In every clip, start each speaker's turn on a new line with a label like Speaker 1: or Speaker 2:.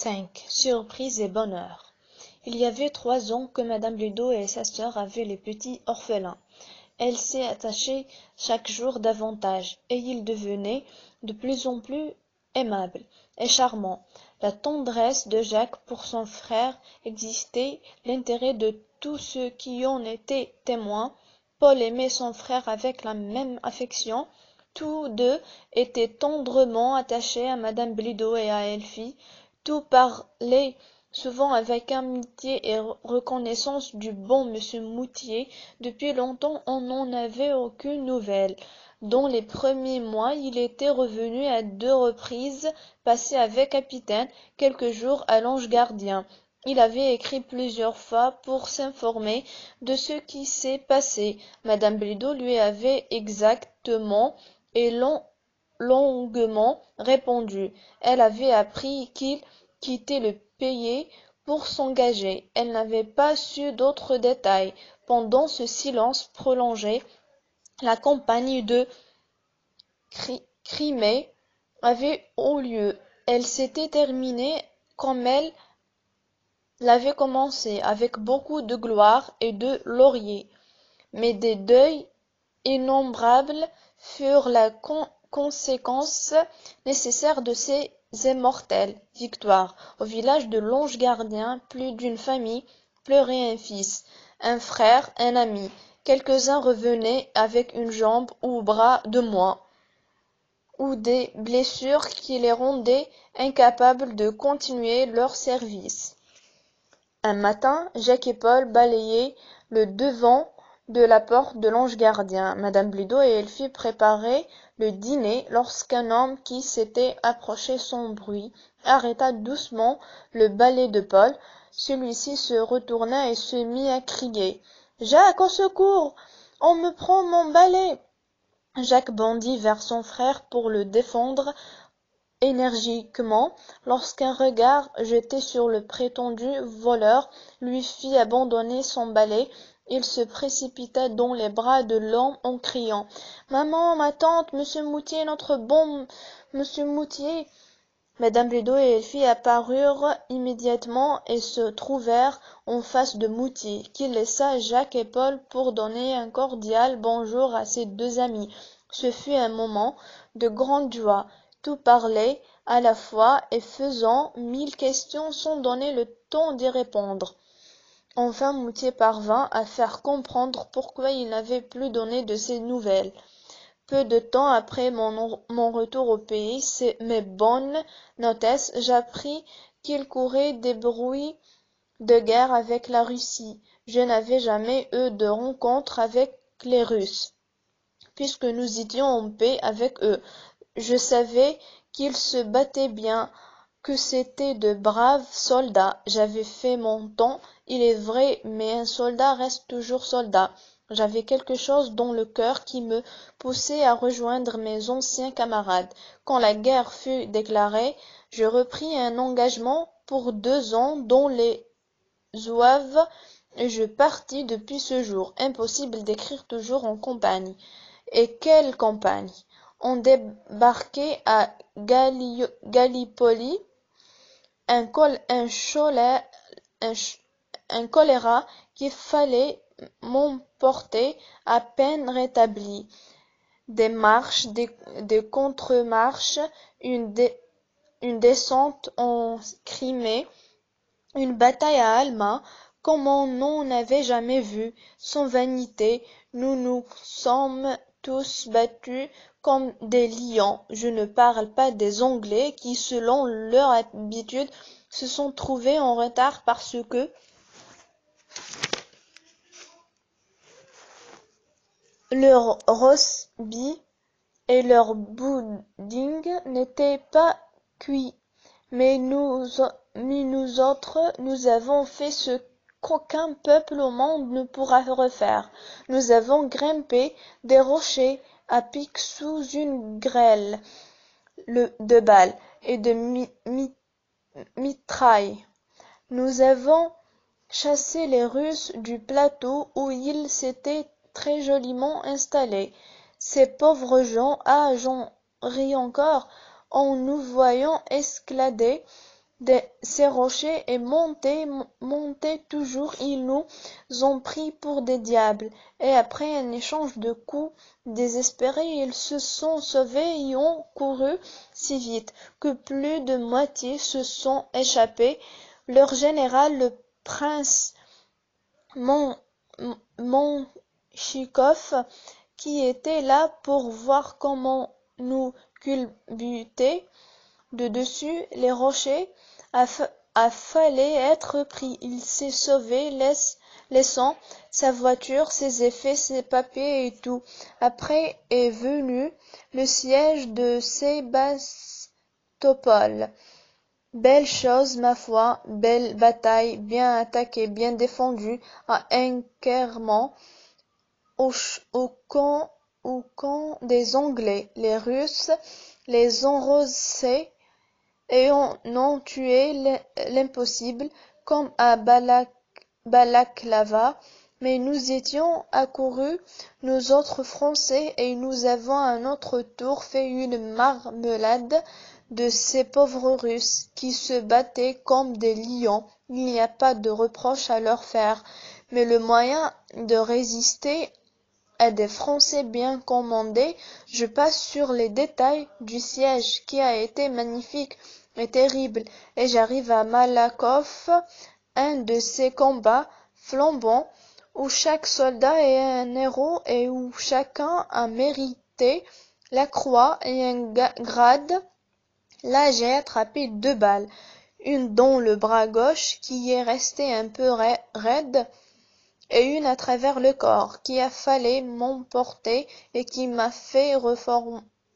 Speaker 1: 5. Surprise et bonheur. Il y avait 3 ans que madame Ludo et sa sœur avaient les petits orphelins. Elle s'y attachait chaque jour davantage, et ils devenaient de plus en plus aimables et charmants. La tendresse de Jacques pour son frère existait, l'intérêt de tous ceux qui en étaient témoins. Paul aimait son frère avec la même affection. Tous deux étaient tendrement attachés à madame Blido et à Elfie. Tous parlaient souvent avec amitié et reconnaissance du bon monsieur Moutier. Depuis longtemps on n'en avait aucune nouvelle. Dans les premiers mois, il était revenu à 2 reprises, passer avec capitaine quelques jours à l'Ange Gardien. Il avait écrit plusieurs fois pour s'informer de ce qui s'est passé. Madame Blido lui avait exactement et longuement répondu. Elle avait appris qu'il quittait le pays pour s'engager. Elle n'avait pas su d'autres détails. Pendant ce silence prolongé, la campagne de Crimée avait eu lieu. Elle s'était terminée comme elle l'avait commencée, avec beaucoup de gloire et de lauriers. Mais des deuils innombrables furent la conséquence nécessaire de ces immortelles victoires. Au village de l'Ange Gardien, plus d'une famille pleurait un fils, un frère, un ami. Quelques-uns revenaient avec une jambe ou bras de moins, ou des blessures qui les rendaient incapables de continuer leur service. Un matin, Jacques et Paul balayaient le devant de la porte de l'Ange Gardien. Madame Blido et Elfie préparaient le dîner lorsqu'un homme qui s'était approché sans bruit arrêta doucement le balai de Paul. Celui-ci se retourna et se mit à crier. « Jacques, au secours! On me prend mon balai !» Jacques bondit vers son frère pour le défendre énergiquement, lorsqu'un regard jeté sur le prétendu voleur lui fit abandonner son balai. Il se précipita dans les bras de l'homme en criant « Maman, ma tante, monsieur Moutier, notre bon monsieur Moutier !» Madame Blido et Elfie apparurent immédiatement et se trouvèrent en face de Moutier, qui laissa Jacques et Paul pour donner un cordial bonjour à ses 2 amis. Ce fut un moment de grande joie. Tous parlaient à la fois et faisant 1000 questions sans donner le temps d'y répondre. Enfin Moutier parvint à faire comprendre pourquoi il n'avait plus donné de ses nouvelles. Peu de temps après mon retour au pays, mes bonnes notasses, j'appris qu'il courait des bruits de guerre avec la Russie. Je n'avais jamais eu de rencontre avec les Russes, puisque nous étions en paix avec eux. Je savais qu'ils se battaient bien, que c'étaient de braves soldats. J'avais fait mon temps, il est vrai, mais un soldat reste toujours soldat. J'avais quelque chose dans le cœur qui me poussait à rejoindre mes anciens camarades. Quand la guerre fut déclarée, je repris un engagement pour 2 ans dans les zouaves et je partis depuis ce jour. Impossible d'écrire toujours en campagne. Et quelle campagne! On débarquait à Gallipoli, un choléra qu'il fallait m'emporter à peine rétabli. Des marches, des contre-marches, une descente en Crimée, une bataille à Alma, comme on n'en avait jamais vu. Sans vanité, nous nous sommes tous battus comme des lions. Je ne parle pas des Anglais qui, selon leur habitude, se sont trouvés en retard parce que leur roast-beef et leur pudding n'étaient pas cuits. Mais nous autres, nous avons fait ce qu'aucun peuple au monde ne pourra refaire. Nous avons grimpé des rochers à pic sous une grêle de balles et de mitraille. Nous avons chassé les Russes du plateau où ils s'étaient très joliment installés. Ces pauvres gens, ah, j'en ris encore, en nous voyant escalader ces rochers et montaient toujours. Ils nous ont pris pour des diables. Et après un échange de coups désespérés, ils se sont sauvés et ont couru si vite que plus de moitié se sont échappés. Leur général, le prince Menchikov, qui était là pour voir comment nous culbuter de dessus les rochers, a fallait être pris. Il s'est sauvé, laissant sa voiture, ses effets, ses papiers et tout. Après est venu le siège de Sébastopol. Belle chose, ma foi, belle bataille, bien attaquée, bien défendue, à Inkerman, au camp des Anglais. Les Russes les ont rossés et on ont tué l'impossible, comme à Balaklava, mais nous étions accourus, nous autres Français, et nous avons à notre tour fait une marmelade de ces pauvres Russes, qui se battaient comme des lions. Il n'y a pas de reproche à leur faire, mais le moyen de résister à des Français bien commandés. Je passe sur les détails du siège, qui a été magnifique et terrible, et j'arrive à Malakoff, un de ces combats flambants où chaque soldat est un héros et où chacun a mérité la croix et un grade. Là, j'ai attrapé 2 balles, une dans le bras gauche qui est restée un peu raide et une à travers le corps, qui a fallu m'emporter et qui m'a fait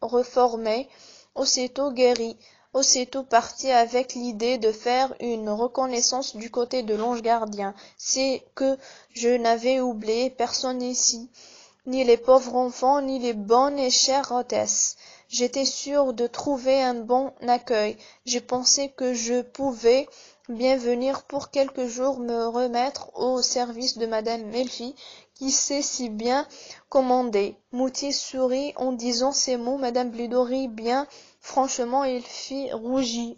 Speaker 1: reformer, aussitôt guéri, aussitôt parti avec l'idée de faire une reconnaissance du côté de l'ange gardien. C'est que je n'avais oublié personne ici, ni les pauvres enfants, ni les bonnes et chères hôtesses. J'étais sûre de trouver un bon accueil. J'ai pensé que je pouvais bien venir pour quelques jours me remettre au service de madame Melfi, qui sait si bien commander. Moutier sourit en disant ces mots. Madame Blido rit bien franchement et Elfie rougit.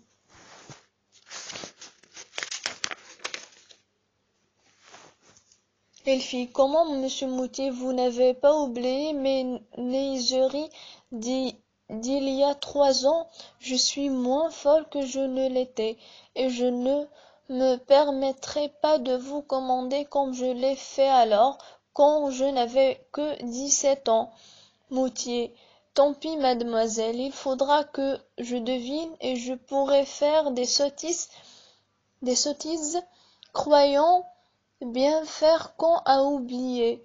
Speaker 1: Elfie, comment, monsieur Moutier, vous n'avez pas oublié mes niaiseries d'il y a 3 ans? Je suis moins folle que je ne l'étais, et je ne me permettrai pas de vous commander comme je l'ai fait alors, quand je n'avais que 17 ans. Moutier, tant pis, mademoiselle, il faudra que je devine, et je pourrai faire des sottises, croyant bien faire quand à oublier.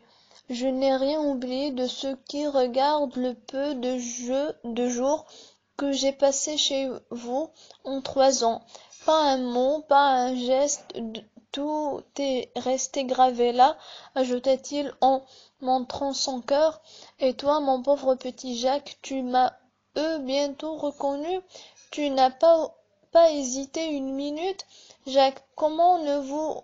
Speaker 1: Je n'ai rien oublié de ce qui regarde le peu de jours que j'ai passé chez vous en 3 ans. Pas un mot, pas un geste, tout est resté gravé là, ajouta-t-il en montrant son cœur. Et toi, mon pauvre petit Jacques, tu m'as bientôt reconnu? Tu n'as pas hésité une minute? Jacques, comment ne vous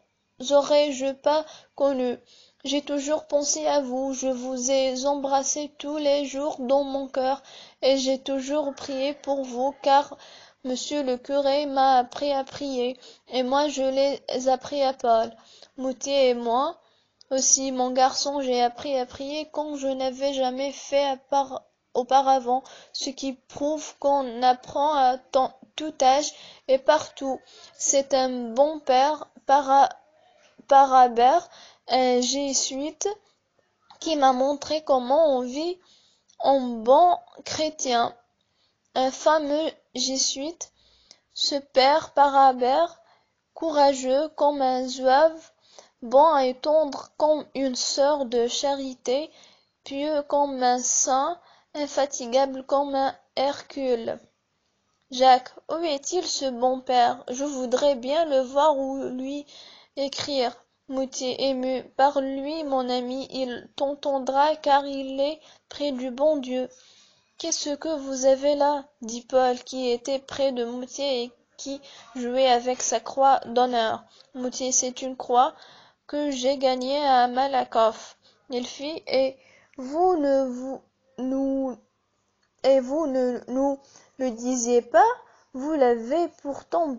Speaker 1: aurais-je pas connu? J'ai toujours pensé à vous, je vous ai embrassé tous les jours dans mon cœur, et j'ai toujours prié pour vous, car monsieur le curé m'a appris à prier, et moi je l'ai appris à Paul. Moutier et moi aussi, mon garçon, j'ai appris à prier quand je n'avais jamais fait auparavant, ce qui prouve qu'on apprend à tout âge et partout. C'est un bon père, Parabère, un jésuite, qui m'a montré comment on vit en bon chrétien. Un fameux jésuite, ce père Parabère, courageux comme un zouave, bon et tendre comme une sœur de charité, pieux comme un saint, infatigable comme un Hercule. Jacques, où est-il ce bon père? Je voudrais bien le voir ou lui écrire. Moutier, ému, par lui, mon ami, il t'entendra, car il est près du bon Dieu. Qu'est-ce que vous avez là? Dit Paul, qui était près de Moutier et qui jouait avec sa croix d'honneur. Moutier, c'est une croix que j'ai gagnée à Malakoff. Il fit, et vous ne nous le disiez pas? Vous l'avez pourtant